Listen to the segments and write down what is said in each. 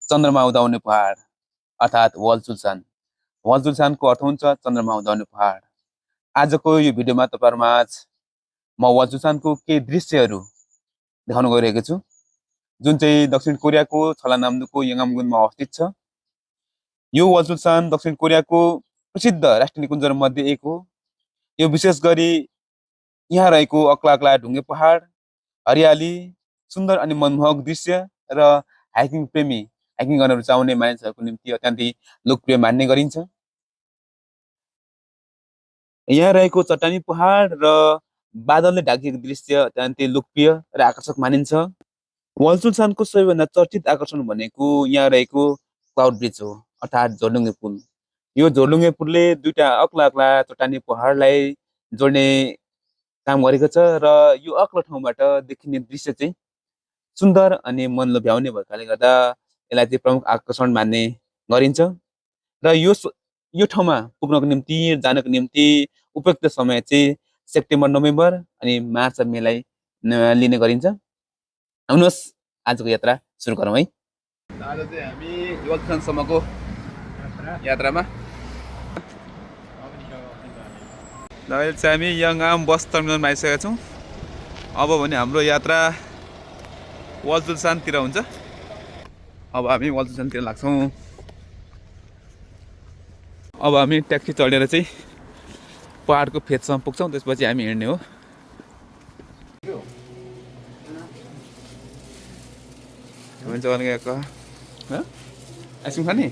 चन्द्रमा उदाउने पहाड अर्थात् वलचुलसान। वलचुलसानको अर्थ हुन्छ चन्द्रमा उदाउने पहाड। आजको यो भिडियोमा तपाईहरुमाझ म वलचुलसानको केही दृश्यहरू देखाउन गइरहेको छु, जुन चाहिँ दक्षिण कोरियाको छलानाम्दुको यङामगुनमा अवस्थित छ। यो वलचुलसान दक्षिण कोरियाको प्रसिद्ध राष्ट्रिय निकुञ्जहरूमध्ये एक हो। यो विशेष गरी यहाँ रहेको अग्ला अग्ला ढुङ्गे पहाड, हरियाली, सुन्दर अनि मनमोहक दृश्य र हाइकिङ प्रेमी, हाइकिङ गर्न रुचाउने मानिसहरूको निम्ति अत्यन्तै लोकप्रिय मान्ने गरिन्छ। यहाँ रहेको चट्टानी पहाड र बादलले ढाकिएको दृश्य अत्यन्तै लोकप्रिय र आकर्षक मानिन्छ। वलचुलसानको सबैभन्दा चर्चित आकर्षण भनेको यहाँ रहेको क्लाउड ब्रिज हो, अर्थात् झोलुङ्गे पुल। यो झोलुङ्गे पुलले दुईटा अग्ला अग्ला चट्टानी पहाडलाई जोड्ने काम गरेको छ र यो अग्लो ठाउँबाट देखिने दृश्य चाहिँ सुन्दर अनि मन लोभ्याउने भएकाले गर्दा यसलाई चाहिँ प्रमुख आकर्षण मान्ने गरिन्छ। र यो ठाउँमा पुग्नको निम्ति, जानको निम्ति उपयुक्त समय चाहिँ सेप्टेम्बर, नोभेम्बर अनि मार्च र मेलाई लिने गरिन्छ। आउनुहोस् आजको यात्रा सुरु गरौँ है। आज चाहिँ हामी वलचुलसानसम्मको यात्रामा अहिले चाहिँ हामी यङआम बस टर्मिनलमा आइसकेका छौँ। अब भने हाम्रो यात्रा वलचुलसानतिर हुन्छ। अब हामी वलचुलसानतिर लाग्छौँ। अब हामी ट्याक्सी चढेर चाहिँ पहाडको फेदसम्म पुग्छौँ, त्यसपछि हामी हिँड्ने हो। हामी चाहिँ गएको आइसक्रिम खाने है।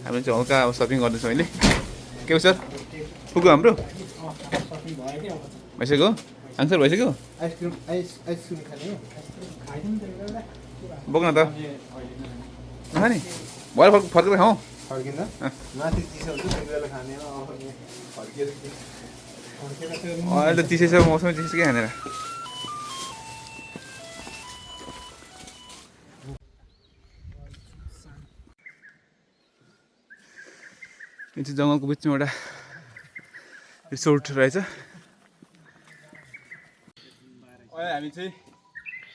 हामी चाहिँ हल्का सपिङ गर्दैछौँ अहिले। के हो सर, पुग्यो हाम्रो? भइसक्यो? आन्सर भइसक्यो? बोक्न त नखाने भएर फर्केर खाउँ। अहिले त चिसै छ, मौसमै चिसो के खानेर। यो चाहिँ जङ्गलको बिचमा एउटा रिसोर्ट रहेछ। अहिले हामी चाहिँ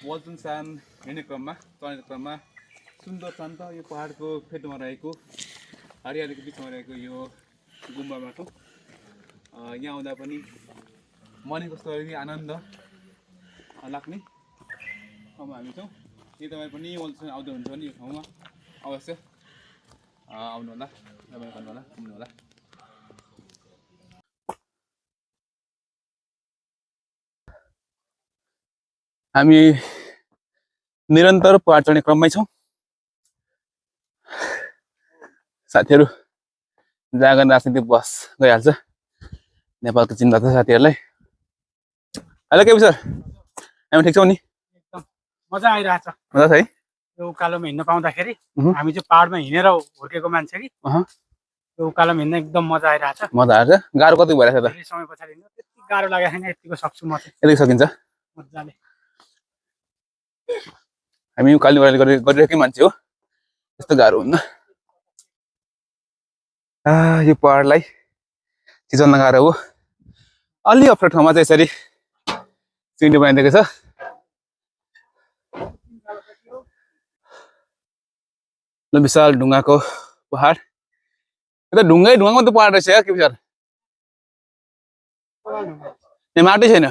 वलचुलसान हिँड्ने क्रममा, चढ्ने क्रममा सुन्दर शान्त यो पहाडको फेदमा रहेको हरियालीको बिचमा रहेको यो गुम्बामा छौँ। यहाँ आउँदा पनि मनै कस्तो आनन्द लाग्ने ठाउँमा हामी छौँ। यदि तपाईँ पनि वलचुलसान आउँदै हुन्छ भने यो ठाउँमा अवश्य आउनुहोला, रमाइलो गर्नुहोला, घुम्नुहोला। हामी निरन्तर पहाड चढ्ने क्रममै छौँ। साथीहरू जहाँ गर्न राजनीतिक बस गइहाल्छ, नेपालको चिन्ता छ साथीहरूलाई। हेलो के सर, हामी ठिक छौँ नि? मजा आइरहेछ। मजा छ है यो उकालोमा हिँड्न पाउँदाखेरि। हामी चाहिँ पहाडमा हिँडेर हुर्केको मान्छे कि यो उकालोमा हिँड्न एकदम मजा आइरहेछ। मजा आएछ। गाह्रो कति भइरहेछ त? धेरै समय पछाडि हिँड्नु त्यति गाह्रो लागेको छैन, यतिको सक्छु म चाहिँ। यति सकिन्छ मजाले। हामी उकालो गरिरहेकै मान्छे हो, त्यस्तो गाह्रो हुन्न। यो पहाडलाई चिचल्न गाह्रो हो। अलि अप्ठ्यारो ठाउँमा चाहिँ यसरी सिँढी बनाइदिएको छ। विशाल ढुङ्गाको पहाड। यो त ढुङ्गै ढुङ्गाको त पहाड रहेछ के सर? यहाँ माटै छैन।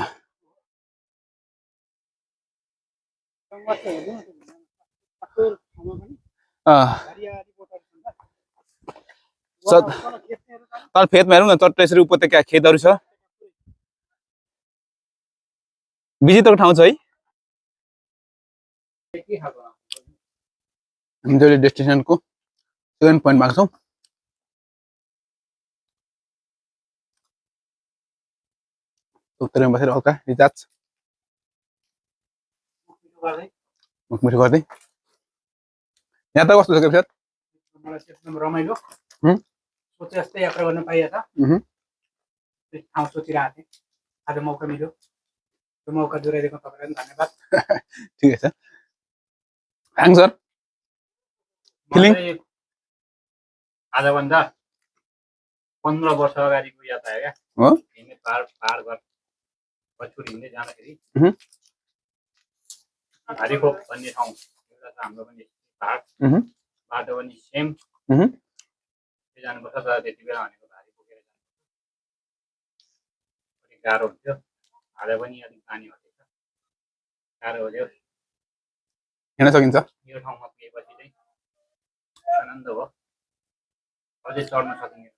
तल फेदमा हेरौँ न, चट्ट यसरी उपत्यका खेतहरू छ। विचित्रको ठाउँ छ है। हामी डेस्टिनेसनको सेकेन्ड पोइन्टमा छौँ। उत्तरमा बसेर हल्का रिचार्ज मुखमुखी गर्दै। यहाँ त कस्तो छ के सर? एकदम रमाइलो, सोचे जस्तै यात्रा गर्न पाइएछ। ठाउँ सोचिरहेको थिएँ, आज मौका मिल्यो। त्यो मौका जोगाइदिएको तपाईँलाई पनि धन्यवाद। ठिकै छ। Hang sir, feeling? आजभन्दा 15 वर्ष अगाडिको यात्रा क्या हो। हिँड्ने पहाड घर पछुर हिँड्दै जाँदाखेरि हरिखोप भन्ने ठाउँ एउटा छ हाम्रो पनि भाग Mhm. बाटो पनि सेम Mhm. जानुपर्छ तर त्यति बेला भनेको भारी बोकेर जानु अलिक गाह्रो हुन्थ्यो आज पनि अलिक पानी हटेछ गाह्रो हुन्थ्यो हिँड्न सकिन्छ यो ठाउँमा पुगेपछि चाहिँ आनन्द भयो अझै चढ्न सकिने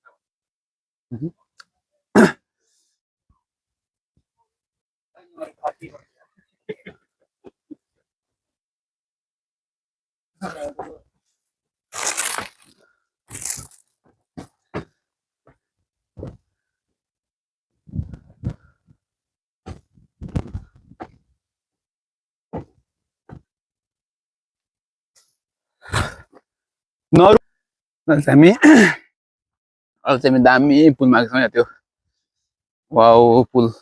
नरु हामी अब चाहिँ हामी दामी पुलमा आएको छौँ यहाँ त्यो वाउ पुल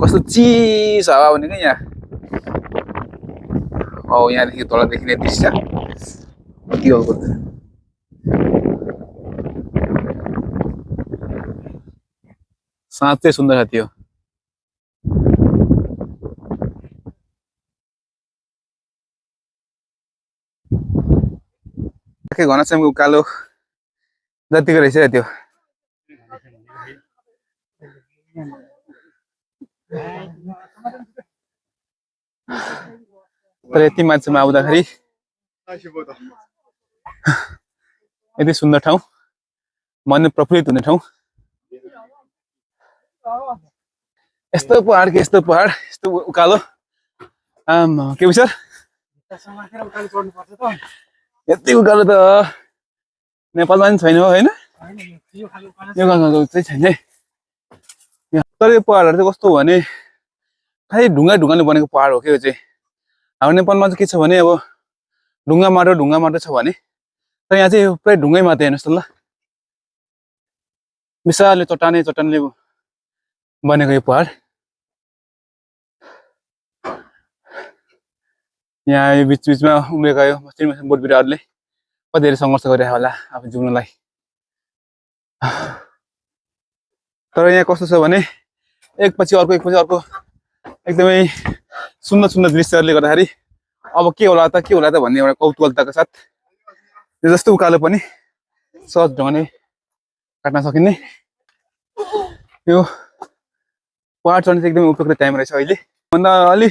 कस्तो चिस हावा हुने क्या यहाँ यहाँदेखि तल देखिने दृश्य कति अद्भुत साँच्चै सुन्दर छ त्यो घनश्यामको उकालो जतिको रहेछ त्यो तर यति मान्छेमा आउँदाखेरि यति सुन्दर ठाउँ मन प्रफुल्लित हुने ठाउँ यस्तो पहाड यस्तो उकालो के विचार यति उकालो त नेपालमा पनि छैन होइन यो खालको चाहिँ छैन है तर यो पहाडहरू चाहिँ कस्तो हो भने खालि ढुङ्गाले बनेको पहाड हो क्या यो चाहिँ हाम्रो नेपालमा चाहिँ के छ भने अब ढुङ्गा माटो छ भने तर यहाँ चाहिँ पुरै ढुङ्गै मात्रै हेर्नुहोस् त ल विशाल चट्टानले बनेको यो पहाड यहाँ बिचमा उम्रेका यो मसिनो बोट बिरुवाहरूले कति धेरै सङ्घर्ष गरिरहेको होला आफ्नो जिउनलाई तर यहाँ कस्तो छ भने एकपछि अर्को एकदमै सुन्दर दृश्यहरूले गर्दाखेरि अब के होला त भन्ने एउटा कौतूहलताको साथ जस्तो उकालो पनि सहज ढङ्गले काट्न सकिने यो पहाड चढ्ने चाहिँ एकदमै उपयुक्त टाइम रहेछ अहिले भन्दा अलि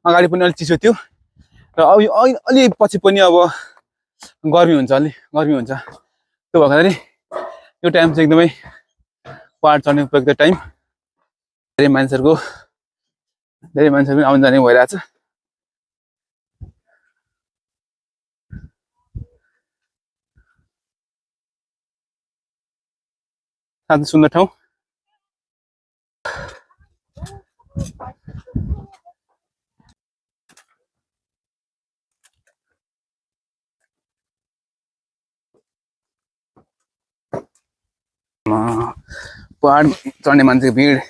अगाडि पनि अलिक चिसो थियो र अलि पछि पनि अब गर्मी हुन्छ त्यो भएकोले यो टाइम चाहिँ एकदमै पहाड चढ्ने उपयुक्त टाइम धेरै मान्छेहरू पनि आउन जाने भइरहेछ साथै सुन्दर ठाउँ पहाड चढ्ने मान्छेको भिड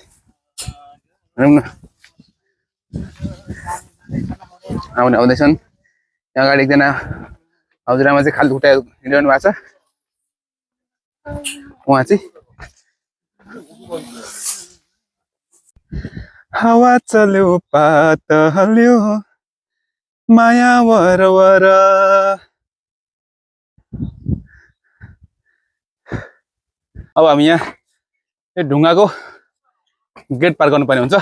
आउँदैछन् यहाँ अगाडि एकजना हजुरआमा चाहिँ खाली खुट्टा हिँडिरहनु भएको छ उहाँ चाहिँ हावा चल्यो पात हल्यो माया वरवर अब हामी यहाँ यो ढुङ्गाको गेट पार गर्नुपर्ने हुन्छ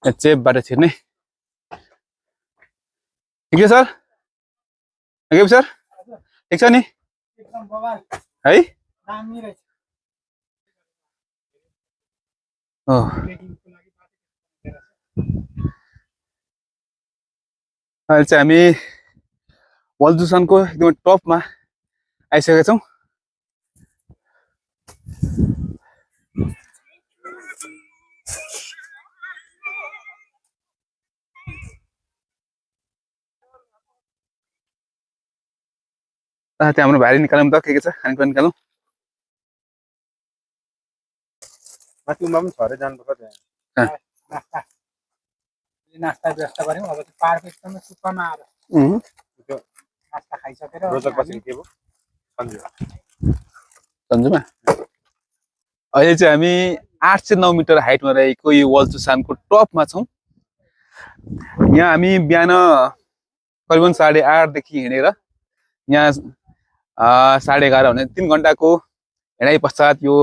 यहाँ चेपबाट छिर्ने ठिक छ सर सर ठिक छ नि है अहिले चाहिँ हामी वल्जुसानको एकदमै टपमा आइसकेका छौँ त्यहाँ हाम्रो भारी निकालौँ त के छ खानेकुरा निकालौँ माथिमा पनि छ अरे जानुपर्छ नास्ता व्यवस्था गऱ्यौँ अब पाहाडको एकदमै सुक्खामा आएर नास्ता खाइसकेर रोजकपछि के भयो सन्जु सन्जुमा अहिले चाहिँ हामी 809 मिटर हाइटमा रहेको यो वल्चुसानको टपमा छौँ। यहाँ हामी बिहान करिबन 8:30 देखि हिँडेर यहाँ 11:30 भने 3 घण्टाको हिँडाइ पश्चात यो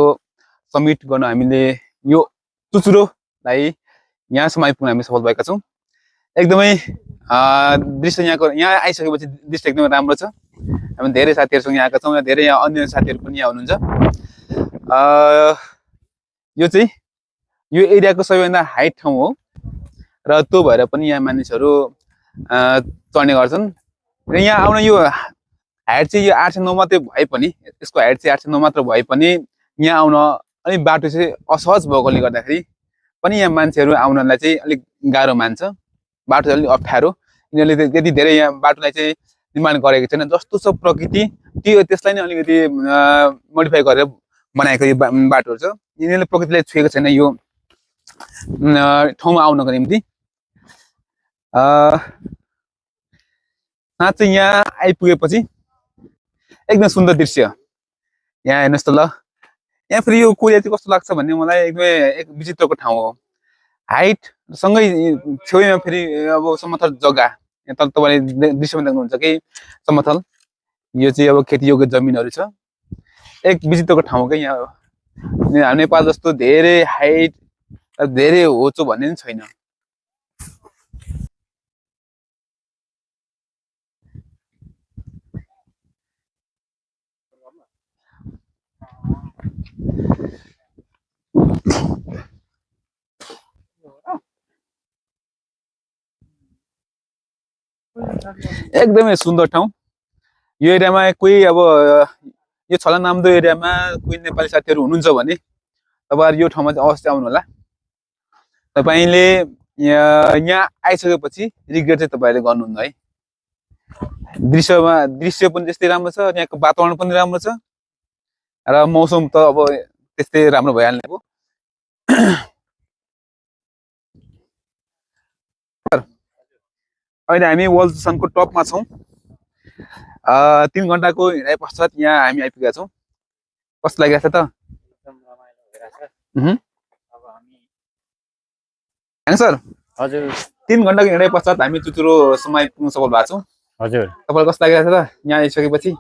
समिट गर्न हामीले यो चुचुरोलाई यहाँसम्म आइपुग्न हामी सफल भएका छौँ। एकदमै दृश्य यहाँ आइसकेपछि दृश्य एकदमै राम्रो छ। हामी धेरै साथीहरूसँग यहाँ आएका छौँ। धेरै यहाँ अन्य साथीहरू पनि यहाँ हुनुहुन्छ। यो चाहिँ यो एरियाको सबैभन्दा हाइट ठाउँ हो र त्यो भएर पनि यहाँ मानिसहरू चढ्ने गर्छन्। र यहाँ आउन यो हाइट चाहिँ यो 809 मात्रै भए पनि यसको हाइट चाहिँ 809 मात्र भए पनि यहाँ आउन अलिक बाटो चाहिँ असहज भएकोले गर्दाखेरि पनि यहाँ मान्छेहरू आउनलाई चाहिँ अलिक गाह्रो मान्छ। बाटो चाहिँ अलिक अप्ठ्यारो, यिनीहरूले त्यति धेरै यहाँ बाटोलाई चाहिँ निर्माण गरेको छैन। जस्तो छ प्रकृति त्यसलाई नै अलिकति मोडिफाई गरेर बनाएको यो बाटोहरू छ। यिनीहरूले प्रकृतिलाई छुएको छैन यो ठाउँमा आउनको निम्ति। साँच्चै यहाँ आइपुगेपछि एकदम सुन्दर दृश्य। यहाँ हेर्नुहोस् त ल, यहाँ फेरि यो कोरिया चाहिँ कस्तो लाग्छ भन्ने मलाई एकदमै एक विचित्रको ठाउँ हो। हाइट सँगै छेउमा फेरि अब समथर जग्गा, यहाँ तल तपाईँले दृश्यमा देख्नुहुन्छ कि समथल, यो चाहिँ अब खेतीयोग्य जमिनहरू छ। एक विचित्रको ठाउँ क्या यहाँ। हाम्रो नेपाल जस्तो धेरै हाइट धेरै होचो भन्ने पनि छैन। एकदमै सुन्दर ठाउँ। यो एरियामा कोही अब यो छलानाम्दो एरियामा कोही नेपाली साथीहरू हुनुहुन्छ भने तपाईँहरू यो ठाउँमा चाहिँ अवश्य आउनु होला। तपाईँले यहाँ आइसकेपछि रिग्रेट चाहिँ तपाईँहरूले गर्नुहुन्न है। दृश्य पनि त्यस्तै राम्रो छ, यहाँको वातावरण पनि राम्रो छ र मौसम त अब त्यस्तै राम्रो भइहाल्ने हो। अहिले हामी वल्चुसानको टपमा छौँ। 3 घण्टाको हिँडाइ पश्चात यहाँ हामी आइपुगेका छौँ। कस्तो लागिरहेछ त? सर हजुर 3 घण्टाको हिँडाइ पश्चात हामी चुचुरोसम्म आइपुग्न सफल भएको छौँ। हजुर तपाईँलाई कस्तो लागिरहेछ त यहाँ आइसकेपछि?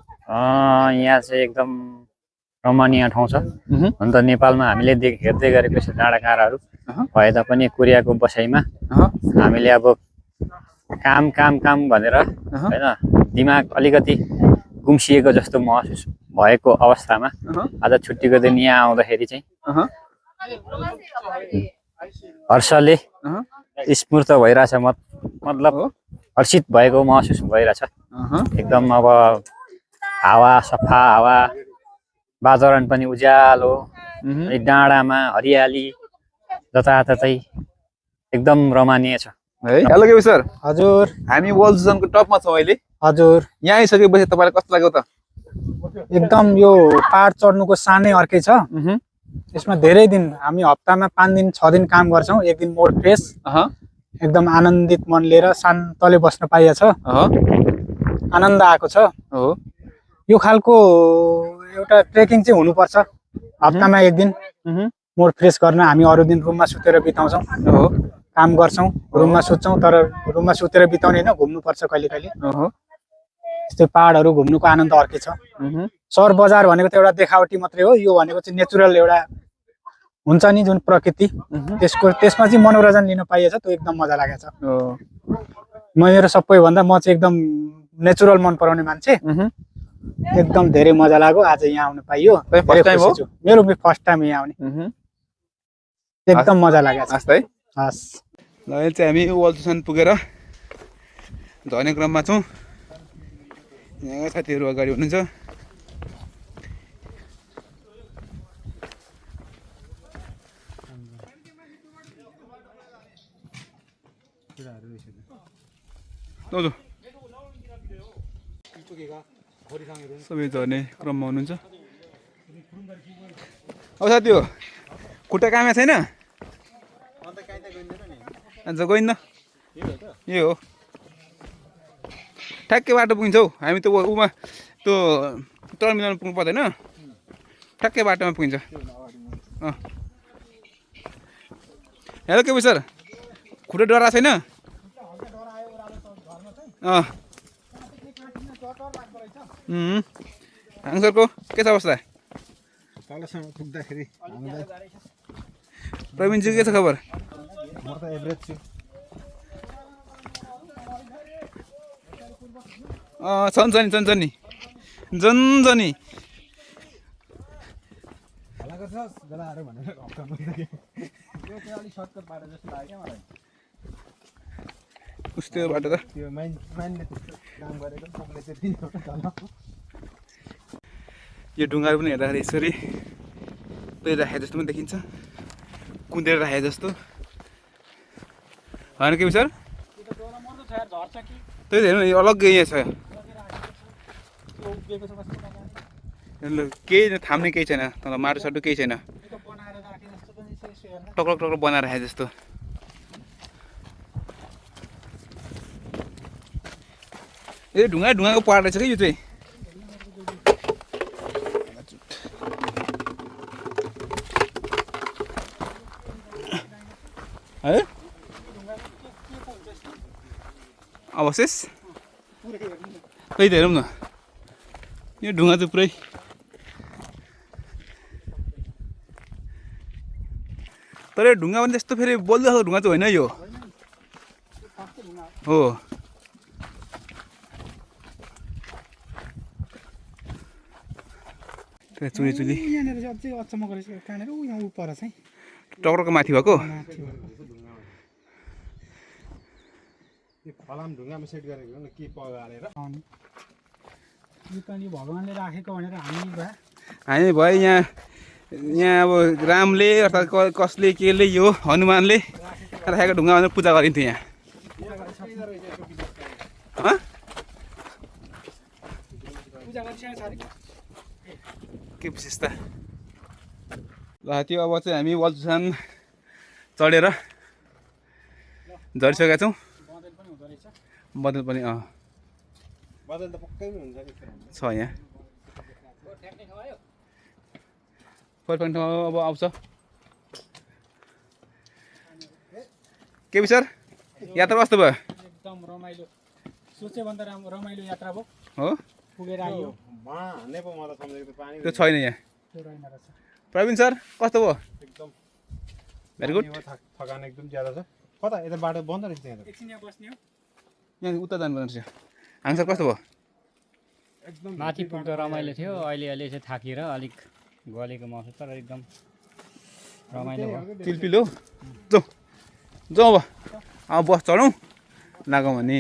यहाँ चाहिँ एकदम रमणीय ठाउँ छ। हुन त नेपालमा हामीले हेर्दै गरेको छ डाँडाकाँडाहरू भए तापनि कोरियाको बसाइमा हामीले अब काम काम काम भनेर होइन दिमाग अलिकति गुम्सिएको जस्तो महसुस भएको अवस्थामा आज छुट्टीको दिन यहाँ आउँदाखेरि चाहिँ हर्षले स्फूर्त भइरहेछ। मतलब हर्षित भएको महसुस भइरहेछ एकदम। अब हावा सफा हावा, वातावरण पनि उज्यालो, डाँडामा हरियाली जताततै एकदम रमणीय छ है। Hello KP sir. हजुर, हामी वल्चुसानको टपमा छौँ अहिले। हजुर, यहाँ आइसकेपछि तपाईँलाई कस्तो लाग्यो त? एकदम यो पहाड चढ्नुको सानै अर्कै छ। यसमा धेरै दिन हामी हप्तामा 5 दिन 6 दिन काम गर्छौँ। एक दिन मोड फ्रेस, एकदम आनन्दित मन लिएर शान्तले बस्न पाइएको छ। आनन्द आएको छ। यो खालको एउटा ट्रेकिङ चाहिँ हुनुपर्छ। हप्तामा एक दिन मोड फ्रेस गर्न हामी अरू दिन रुममा सुतेर बिताउँछौँ, काम गर्छौँ, रुममा सुत्छौँ। तर रुममा सुतेर बिताउने होइन, घुम्नुपर्छ कहिले कहिले। यस्तै पहाडहरू घुम्नुको आनन्द अर्कै छ। सहर बजार भनेको त एउटा देखावटी मात्रै हो। यो भनेको चाहिँ नेचुरल एउटा हुन्छ नि जुन प्रकृति, त्यसमा चाहिँ मनोरञ्जन लिन पाइएछ। त्यो एकदम मजा लागेको छ। मेरो सबैभन्दा म चाहिँ एकदम नेचुरल मन पराउने मान्छे। एकदम धेरै मजा लाग्यो आज यहाँ आउनु पाइयो। मेरो फर्स्ट टाइम यहाँ आउने, एकदम मजा लागेको छ। हस्, ल अहिले चाहिँ हामी वल्चुसान पुगेर झर्ने क्रममा छौँ। यहाँ साथीहरू अगाडि हुनुहुन्छ। सबै झर्ने क्रममा हुनुहुन्छ। अब साथी हो खुट्टा काममा छैन? अन्त गइन्न, यही हो ठ्याक्कै बाटो पुगिन्छ हौ। हामी त उमा त्यो टर्मिनल पुग्नु पर्दैन, ठ्याक्कै बाटोमा पुगिन्छ। हेलो के सर खुट्टा डरा छैन सरको के छ अवस्था तलसम्म पुग्दाखेरि प्रवीणजी के छ खबर म त एभरेज छु सन्चनी हलाको छ गलाहरू भनेर हप्ता पुग्दाखेरि त्यो चाहिँ अलिक सर्टकट बाटो जस्तो लाग्यो क्या मलाई उस्तो बाटो त त्यो माइन्डले काम गरेको सबले त्यति नै हो त यो ढुङ्गाहरू पनि हेर्दाखेरि यसरी त्यही राखे जस्तो पनि देखिन्छ कुदेर राखे जस्तो होइन के सर त्यही त हेर्नु यो अलग्गै यहाँ छ केही थाम्ने केही छैन तर माटो साटो केही छैन टक्लक टक्लक बनाएर राखे जस्तो ए ढुङ्गाको पाहाड रहेछ कि यो चाहिँ है अवशेष त्यही त हेरौँ न यो ढुङ्गा चाहिँ पुरै तर यो ढुङ्गा पनि त्यस्तो फेरि बलियो खालको ढुङ्गा चाहिँ होइन यो हो चुली यहाँनिर चाहिँ अझै अचम्म गरेछ कहाँनिर ऊ यहाँ ऊ पर चाहिँ टक्टरको माथि भएको त्यो फलाम ढुङ्गामा सेट गरेको हो नि के पगालेर यो त नि भगवान्ले राखेको भनेर हामी भयो यहाँ अब रामले अर्थात् कसले केले यो हनुमानले राखेको ढुङ्गा भनेर पूजा गरिन्थ्यो यहाँ के विशेषता ल त्यो अब चाहिँ हामी वल्चुसान चढेर झरिसकेका छौँ बदल पनि बदल त पक्कै हुन्छ छ यहाँ फर्किने ठाउँ अब आउँछ के सर यात्रा कस्तो भयो एकदम रमाइलो सोचेभन्दा रमाइलो यात्रा भयो हो पुगेर आयो हान्ने पो मलाई सम्झेको त पानी त्यो छैन यहाँ त्यो रहेन रहेछ प्रवीण सर कस्तो भयो एकदम भेरी गुड थकान एकदम ज्यादा छ कता यता बाटो बन्द रहेछ त्यहाँ त एकछिन यहाँ बस्ने हो यहाँ उता जानुपर्ने रहेछ हाङ सर कस्तो भयो एकदम माथि पुग्दा रमाइलो थियो अहिले चाहिँ थाकेर अलिक गलेको महसुस तर एकदम रमाइलो भयो तिलपिलो जाउँ अब बस चढौँ लागौँ भने